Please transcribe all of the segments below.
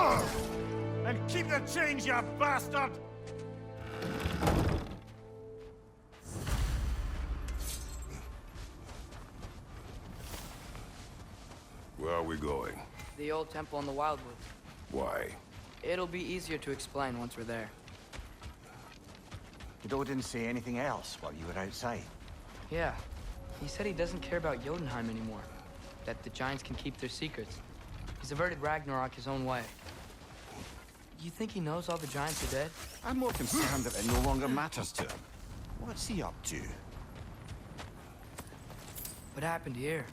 And keep the change, you bastard! Where are we going? The old temple in the Wildwoods. Why? It'll be easier to explain once we're there. Did Odin say anything else while you were outside? Yeah. He said he doesn't care about Jotunheim anymore. That the giants can keep their secrets. He's averted Ragnarok his own way. You think he knows all the giants are dead? I'm more concerned that it no longer matters to him. What's he up to? What happened here?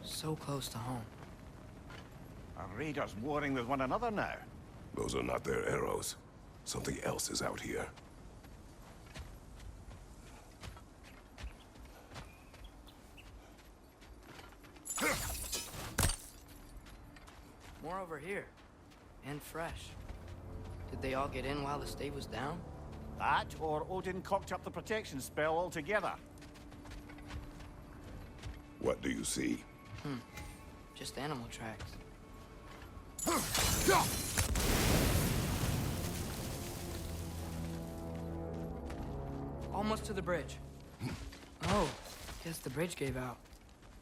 So close to home. Are raiders warring with one another now? Those are not their arrows. Something else is out here. More over here. And fresh. Did they all get in while the stave was down? That, or Odin cocked up the protection spell altogether. What do you see? Just animal tracks. Almost to the bridge. Oh, guess the bridge gave out.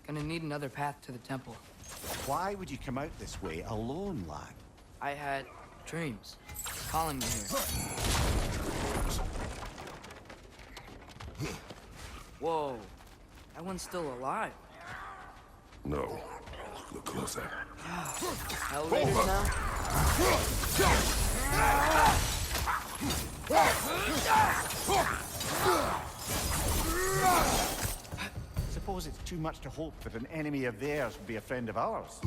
Gonna need another path to the temple. Why would you come out this way alone, lad? I had dreams calling me here. Whoa, that one's still alive. No. Look closer. Elevators now? Suppose it's too much to hope that an enemy of theirs would be a friend of ours.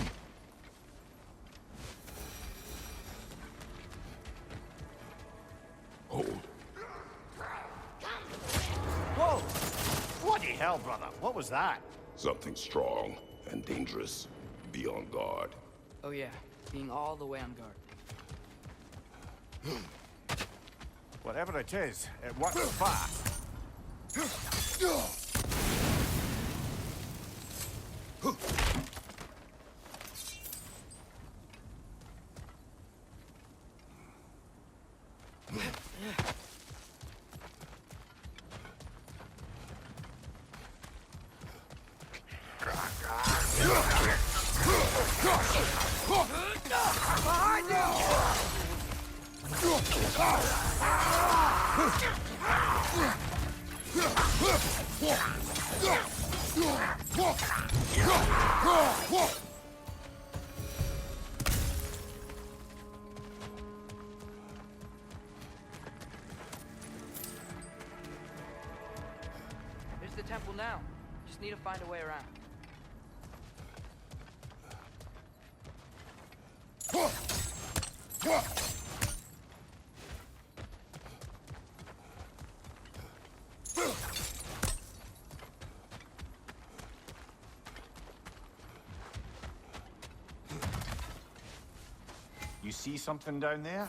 Hold. Whoa! Bloody hell, brother. What was that? Something strong and dangerous. Be on guard. Oh yeah, being all the way on guard. Whatever it is, it works fast. Behind you! There's the temple now. Just need to find a way around. You see something down there?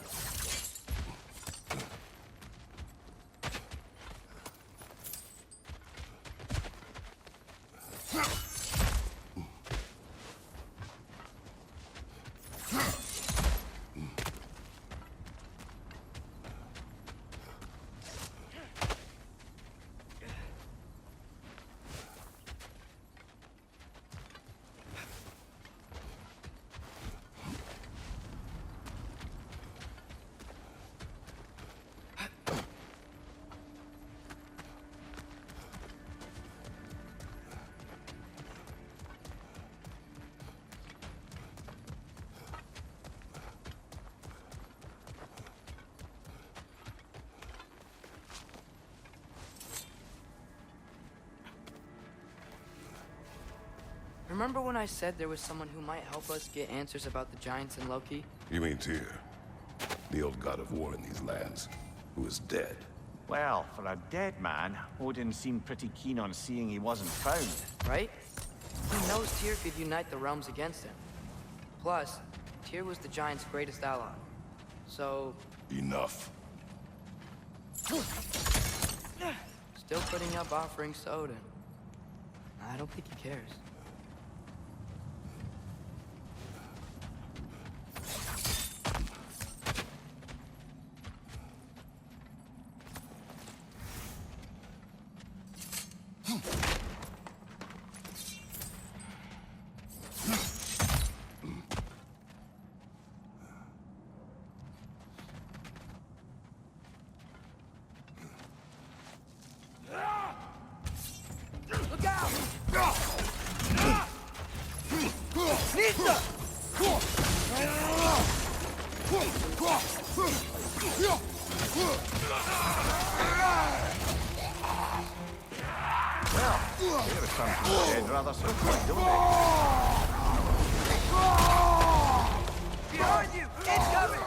Remember when I said there was someone who might help us get answers about the giants and Loki? You mean Tyr? The old god of war in these lands, who is dead. Well, for a dead man, Odin seemed pretty keen on seeing he wasn't found. Right? He knows Tyr could unite the realms against him. Plus, Tyr was the giants' greatest ally. So... Enough. Still putting up offerings to Odin. I don't think he cares. Well, they return from the dead rather swiftly, don't Behind you! Incoming!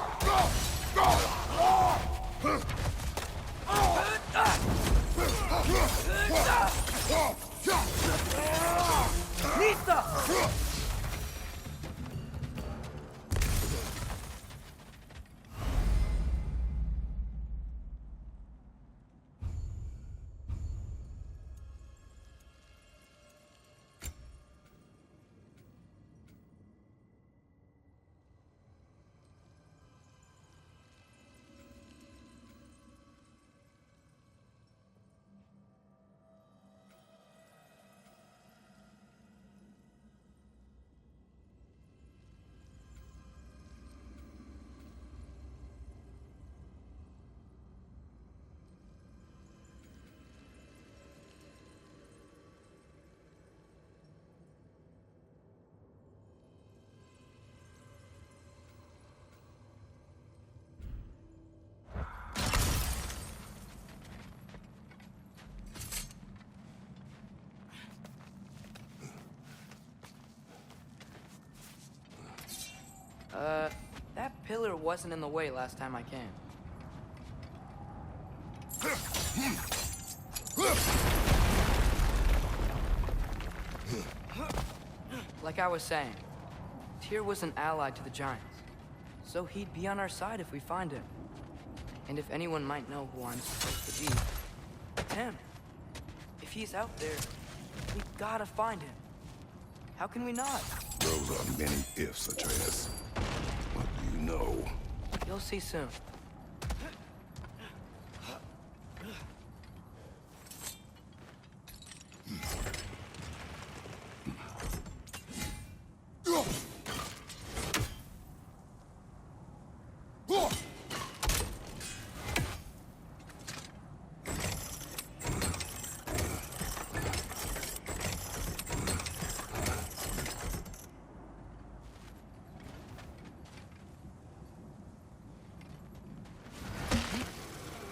Lisa! That pillar wasn't in the way last time I came. Like I was saying, Tyr was an ally to the Giants, so he'd be on our side if we find him. And if anyone might know who I'm supposed to be, it's him. If he's out there, we gotta find him. How can we not? Those are many ifs, Atreus. What do you know? You'll see soon.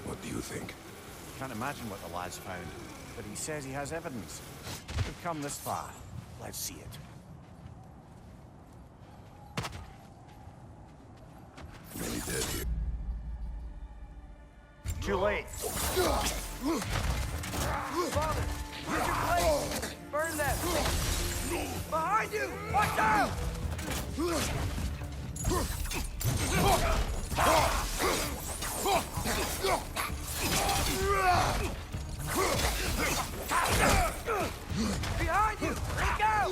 What do you think? Can't imagine what the lad's found, but he says he has evidence. We've come this far. Let's see it. Many dead here. Too late. Father, where's your blade? Burn them! Behind you! Watch out! Behind you! Look out!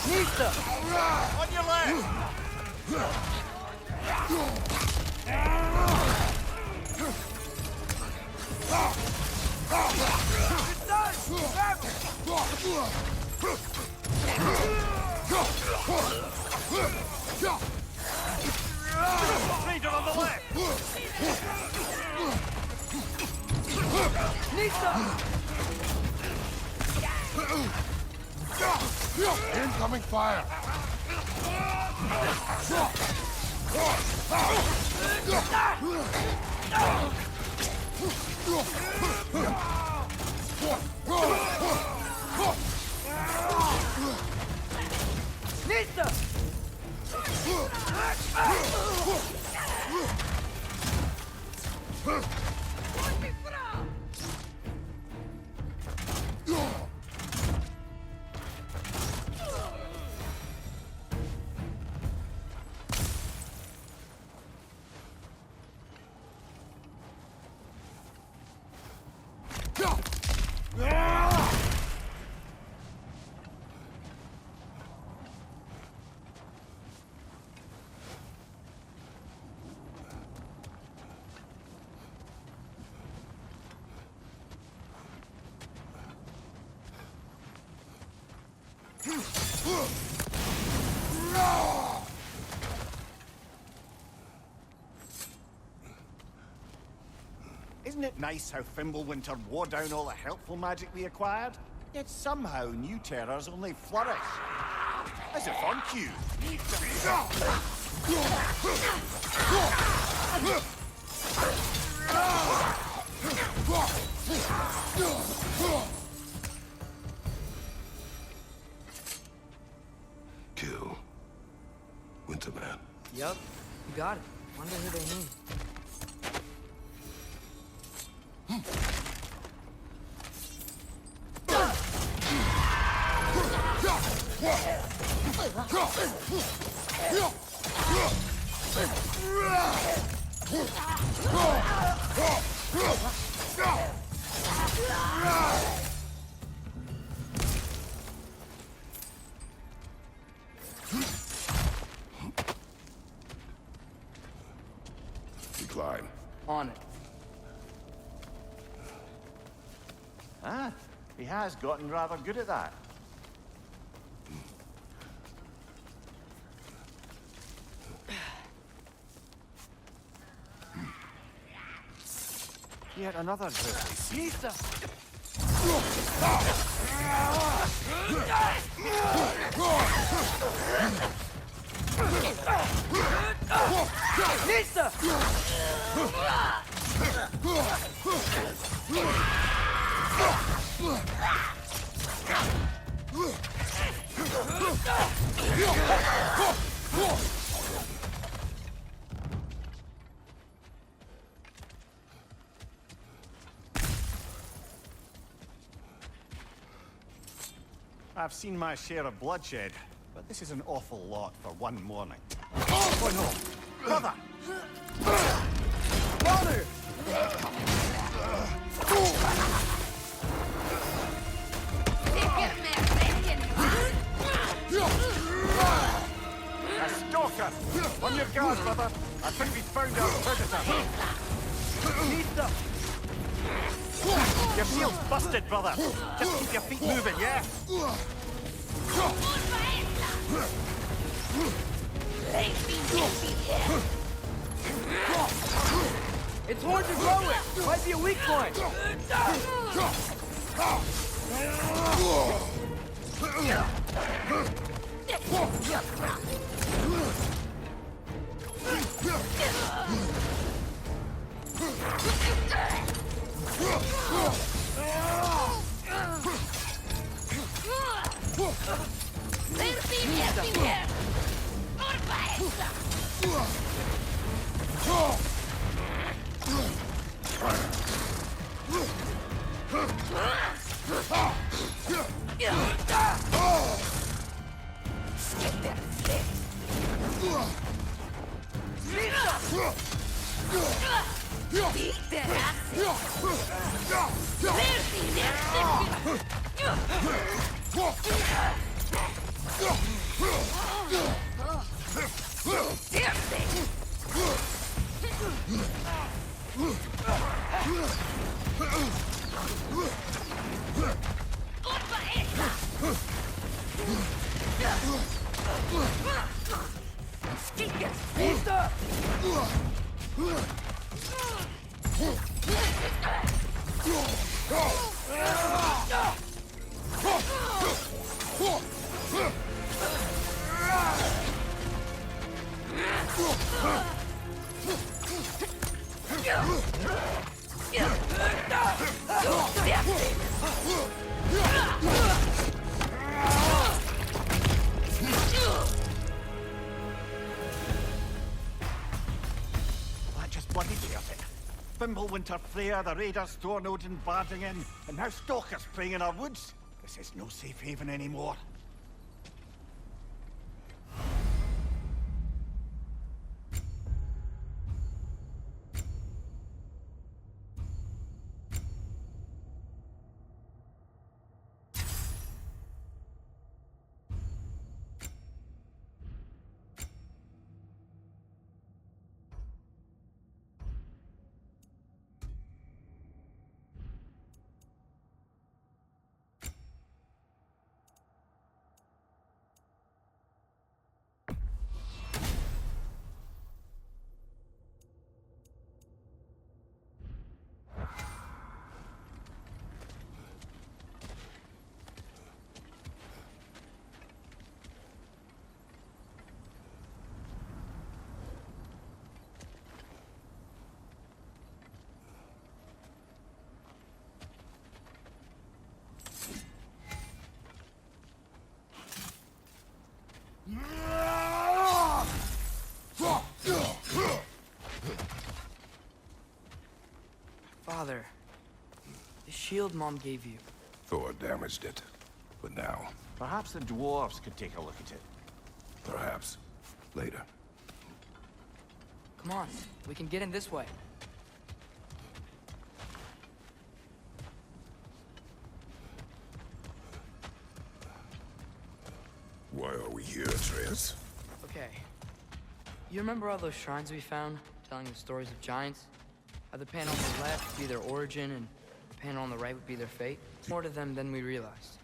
Nista! On your left! It's done! Grab Leader on the left! Nista! Incoming fire! Nista! Isn't it nice how Fimbulwinter wore down all the helpful magic we acquired? Yet somehow new terrors only flourish. As if on cue. Kill. Winterman. Yup, you got it. Wonder who they mean. We climb. On it. Ah, he has gotten rather good at that. Yet another grizzly sea. Nista! I've seen my share of bloodshed, but this is an awful lot for one morning. Oh no! Brother! Brother! A stalker! On your guard, brother! I think we found our predator! Your shield's busted, brother! Just keep your feet moving, yeah? It's hard to grow it! Might be a weak point! That just bloody chaotic. Winter Freya, the raiders, Thornodin barging in, and now stalkers preying in our woods. This is no safe haven anymore. shield Mom gave you. Thor damaged it. But now, Perhaps the dwarves could take a look at it. perhaps, later. Come on, we can get in this way. Why are we here, Atreus? Okay. You remember all those shrines we found, telling the stories of giants? How the panel on the left would be their origin, and the panel on the right would be their fate? More to them than we realized.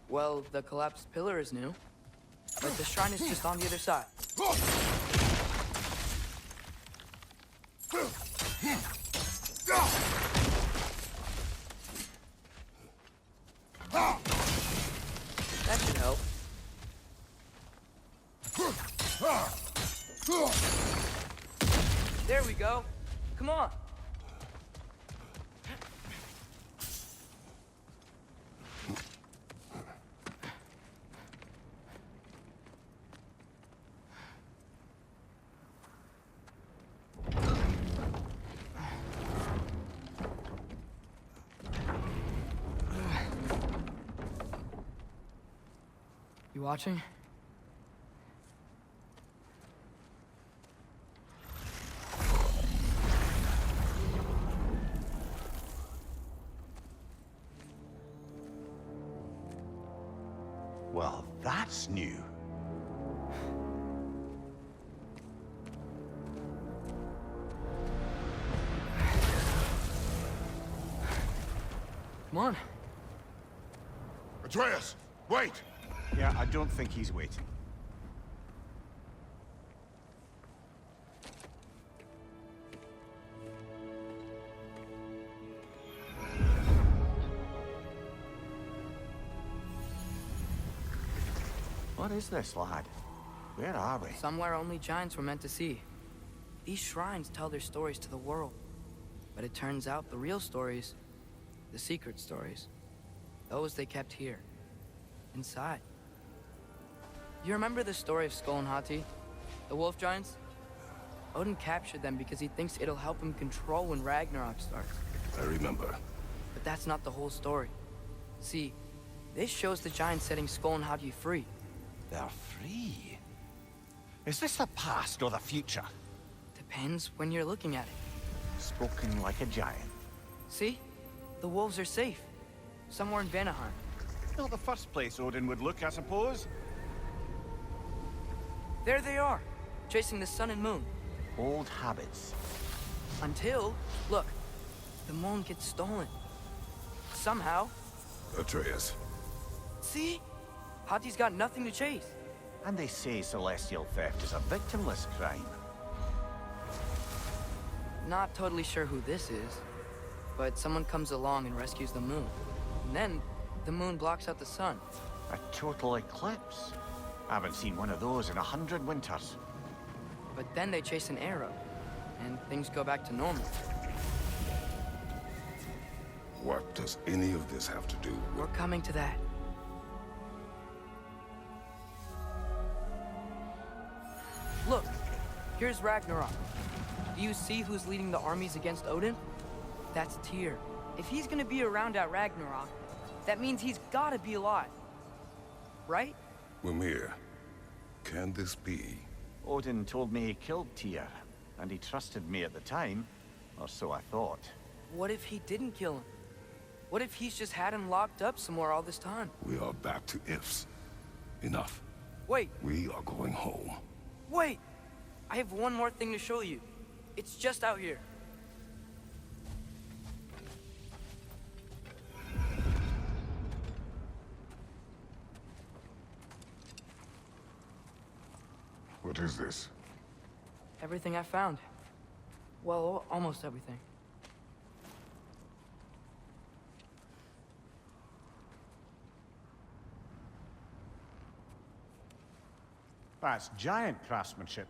Well, the collapsed pillar is new, but the shrine is just on the other side. That should help. There we go. Come on. You watching? Well, that's new. Come on. Atreus, wait! Yeah, I don't think he's waiting. What is this, lad? Where are we? Somewhere only giants were meant to see. These shrines tell their stories to the world. But it turns out the real stories, the secret stories, those they kept here, inside. You remember the story of Skull and Hati? The wolf giants? Odin captured them because he thinks it'll help him control when Ragnarok starts. I remember. But that's not the whole story. See, this shows the giants setting Skull and Hati free. They're free. Is this the past or the future? Depends when you're looking at it. Spoken like a giant. See? The wolves are safe. Somewhere in Vanaheim. Not the first place Odin would look, I suppose. There they are, chasing the sun and moon. Old habits. Until, look, the moon gets stolen. Somehow. Atreus. See? Hati's got nothing to chase. And they say celestial theft is a victimless crime. Not totally sure who this is, but someone comes along and rescues the moon. And then, the moon blocks out the sun. A total eclipse. I haven't seen one of those in 100 winters. But then they chase an arrow, and things go back to normal. What does any of this have to do with... We're coming to that. Look, here's Ragnarok. Do you see who's leading the armies against Odin? That's Tyr. If he's gonna be around at Ragnarok, that means he's gotta be alive. Right? Mimir, can this be? Odin told me he killed Tyr, and he trusted me at the time, or so I thought. What if he didn't kill him? What if he's just had him locked up somewhere all this time? We are back to ifs. Enough. Wait, We are going home. wait! I have one more thing to show you. It's just out here. What is this? Everything I found. Well, almost everything. That's giant craftsmanship.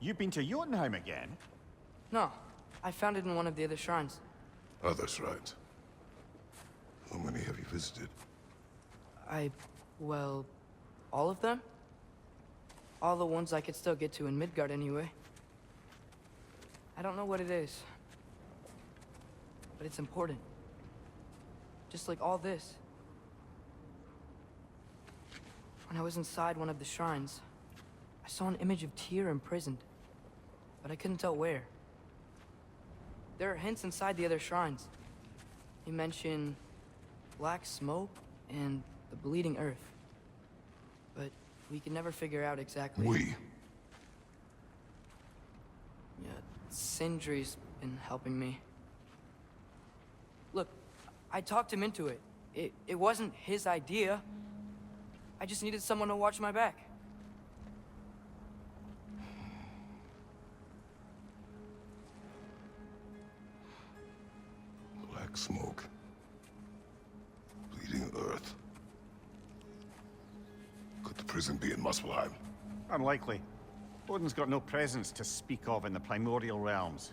You've been to Jotunheim again? No, I found it in one of the other shrines. Other shrines. How many have you visited? Well, all of them? All the ones I could still get to in Midgard anyway. I don't know what it is, but it's important. just like all this. When I was inside one of the shrines, I saw an image of Tyr imprisoned, but I couldn't tell where. There are hints inside the other shrines. He mentioned black smoke and the bleeding earth. But we could never figure out exactly... Yeah, Sindri's been helping me. Look, I talked him into it. It wasn't his idea. I just needed someone to watch my back. Black smoke. Bleeding earth. Could the prison be in Muspelheim? Unlikely. Odin's got no presence to speak of in the primordial realms.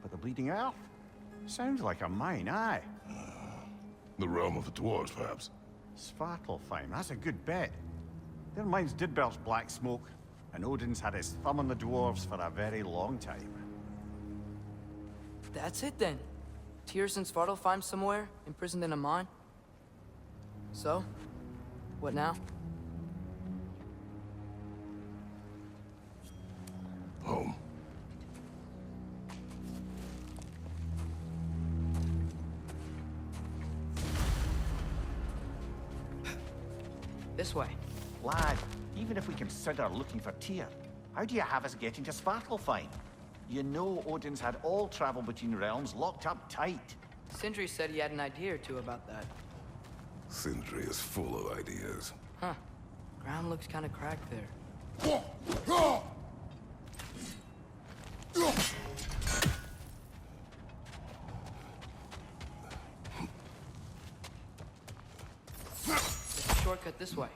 But the Bleeding Earth? Sounds like a mine, aye. The realm of the dwarves, perhaps? Svartalfheim, that's a good bet. Their mines did belch black smoke, and Odin's had his thumb on the dwarves for a very long time. That's it then. Tyr's in Svartalfheim somewhere, imprisoned in a mine. So, what now? Home. This way. Lad, even if we consider looking for Tyr, how do you have us getting to Svartalfheim? You know Odin's had all travel between realms locked up tight. Sindri said he had an idea or two about that. Sindri is full of ideas. Huh. Ground looks kind of cracked there. There's a shortcut this way.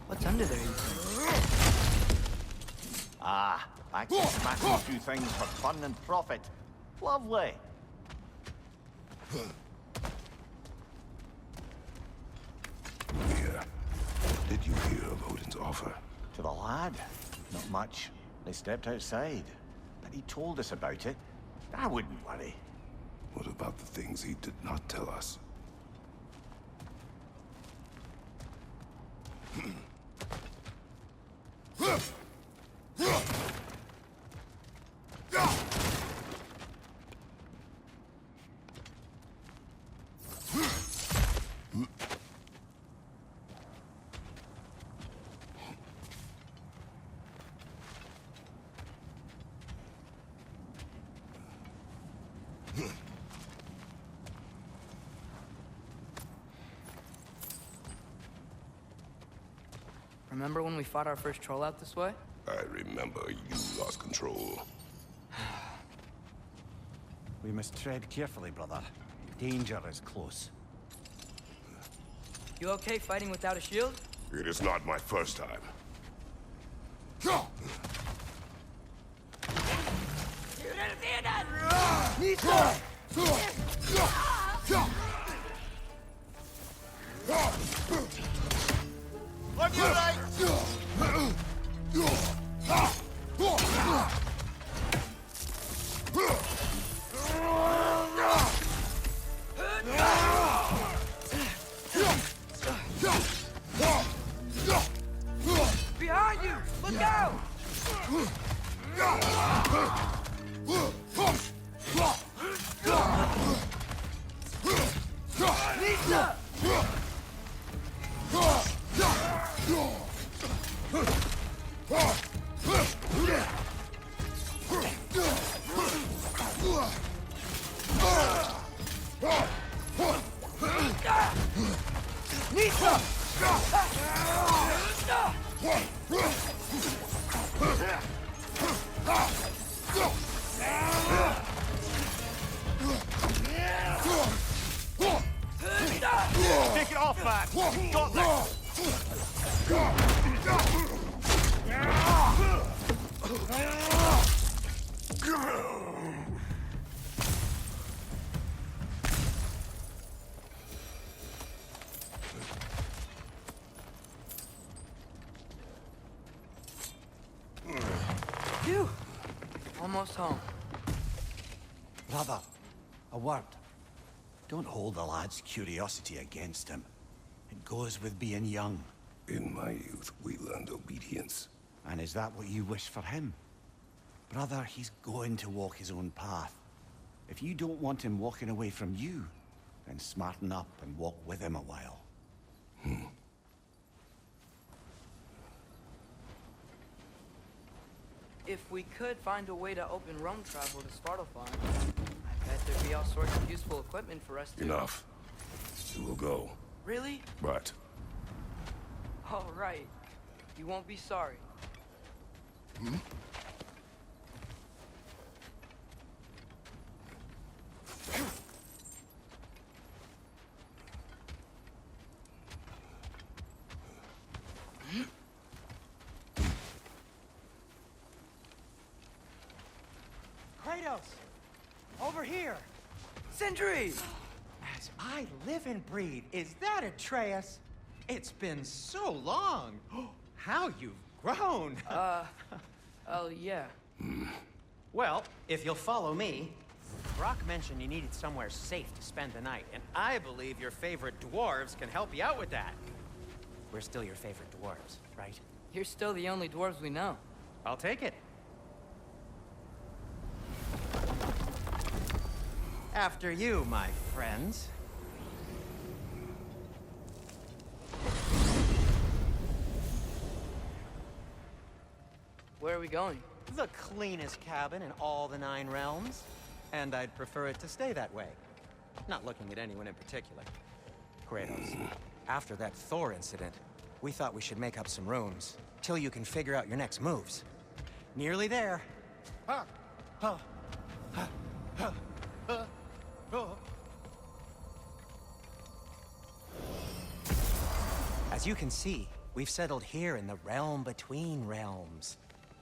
What's under there, you think? Ah, back to smashing through things for fun and profit. Lovely. Yeah. Did you hear of Odin's offer? To the lad? Not much. They stepped outside. But he told us about it. I wouldn't worry. What about the things he did not tell us? Remember when we fought our first troll out this way? I remember you lost control. We must tread carefully, brother. Danger is close. You okay fighting without a shield? It is not my first time. On your right! Behind you! Look out! Lisa! Phew! Almost home. Brother, a word. Don't hold the lad's curiosity against him. It goes with being young. In my youth, we learned obedience. And is that what you wish for him? Brother, he's going to walk his own path. If you don't want him walking away from you, then smarten up and walk with him a while. If we could find a way to open roam travel to Svartalfheim, I bet there'd be all sorts of useful equipment for us to... Enough. We will go. Really? But All right. You won't be sorry. Kratos! Over here! Sentry! As I live and breathe, is that Atreus? It's been so long! How you've grown! Oh, yeah. Well, if you'll follow me, Brock mentioned you needed somewhere safe to spend the night, and I believe your favorite dwarves can help you out with that. We're still your favorite dwarves, right? You're still the only dwarves we know. I'll take it. After you, my friends. Where are we going? The cleanest cabin in all the 9 realms. And I'd prefer it to stay that way. Not looking at anyone in particular. Kratos, after that Thor incident, we thought we should make up some rooms, till you can figure out your next moves. Nearly there. As you can see, we've settled here in the realm between realms.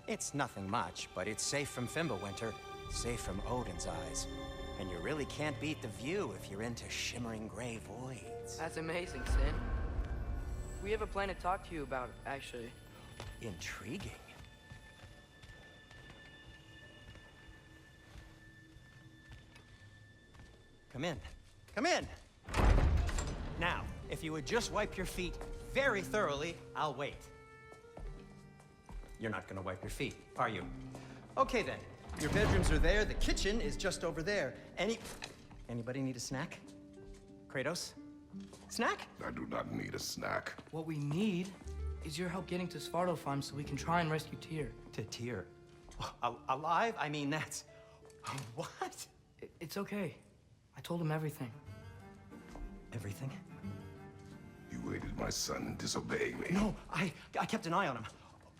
It's nothing much, but it's safe from Fimbulwinter, safe from Odin's eyes. And you really can't beat the view if you're into shimmering gray voids. That's amazing, Sin. We have a plan to talk to you about, actually. Intriguing. Come in. Come in! Now, if you would just wipe your feet very thoroughly, I'll wait. You're not gonna wipe your feet, are you? Okay then. Your bedrooms are there, the kitchen is just over there. Anybody need a snack? Kratos? Snack? I do not need a snack. What we need is your help getting to Svartalfheim so we can try and rescue Tyr. To Tyr. Alive? I mean, that's... What? It's okay. I told him everything. Everything? You aided my son in disobeying me. No, I kept an eye on him.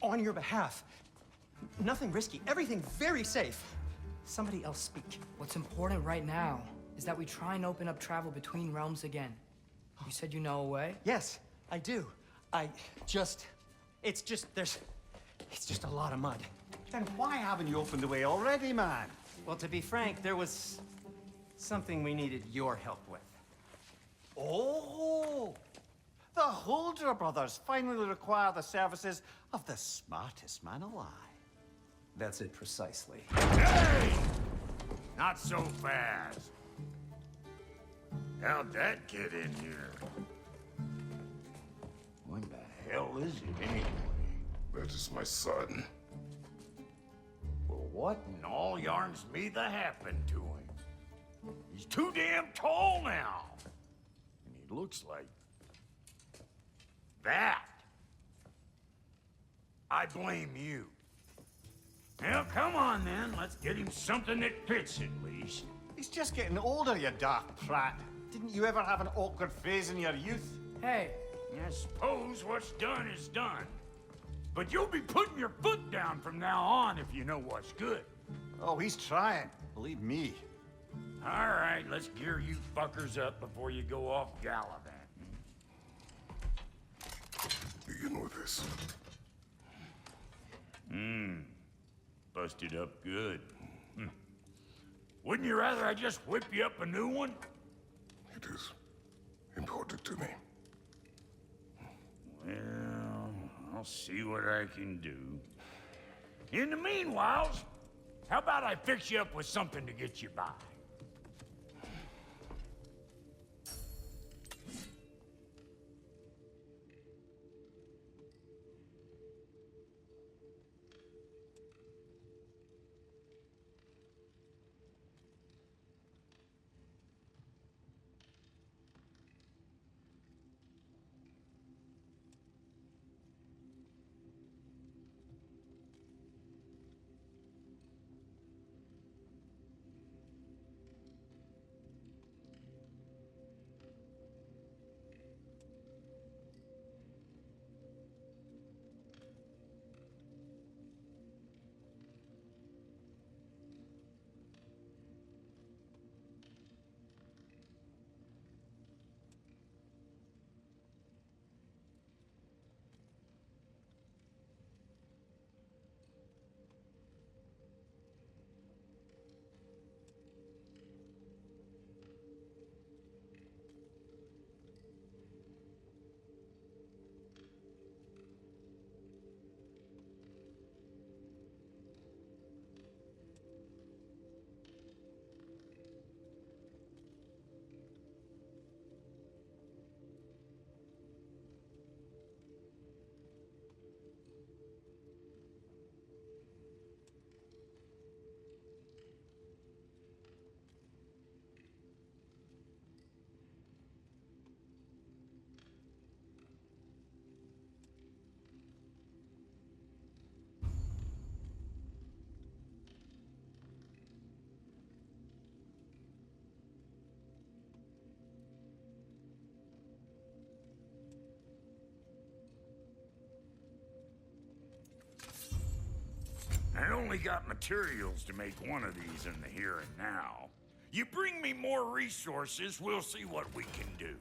On your behalf. Nothing risky. Everything very safe. Somebody else speak. What's important right now is that we try and open up travel between realms again. You said you know a way? Yes, I do. It's just a lot of mud. Then why haven't you opened the way already, man? Well, to be frank, there was something we needed your help with. Oh! The Holder brothers finally require the services of the smartest man alive. That's it precisely. Hey! Not so fast. How'd that get in here? What the hell is it anyway? That is my son. Well, what in all yarns me that happened to him? He's too damn tall now. And he looks like... that. I blame you. Well, come on then. Let's get him something that fits at least. He's just getting older, you dark prat. Didn't you ever have an awkward phase in your youth? Hey, I suppose what's done is done. But you'll be putting your foot down from now on if you know what's good. Oh, he's trying. Believe me. All right, let's gear you fuckers up before you go off gallivanting. Begin with this. Busted up good. Wouldn't you rather I just whip you up a new one? It is important to me. Well, I'll see what I can do. In the meanwhile, how about I fix you up with something to get you by? I only got materials to make one of these in the here and now. You bring me more resources, we'll see what we can do.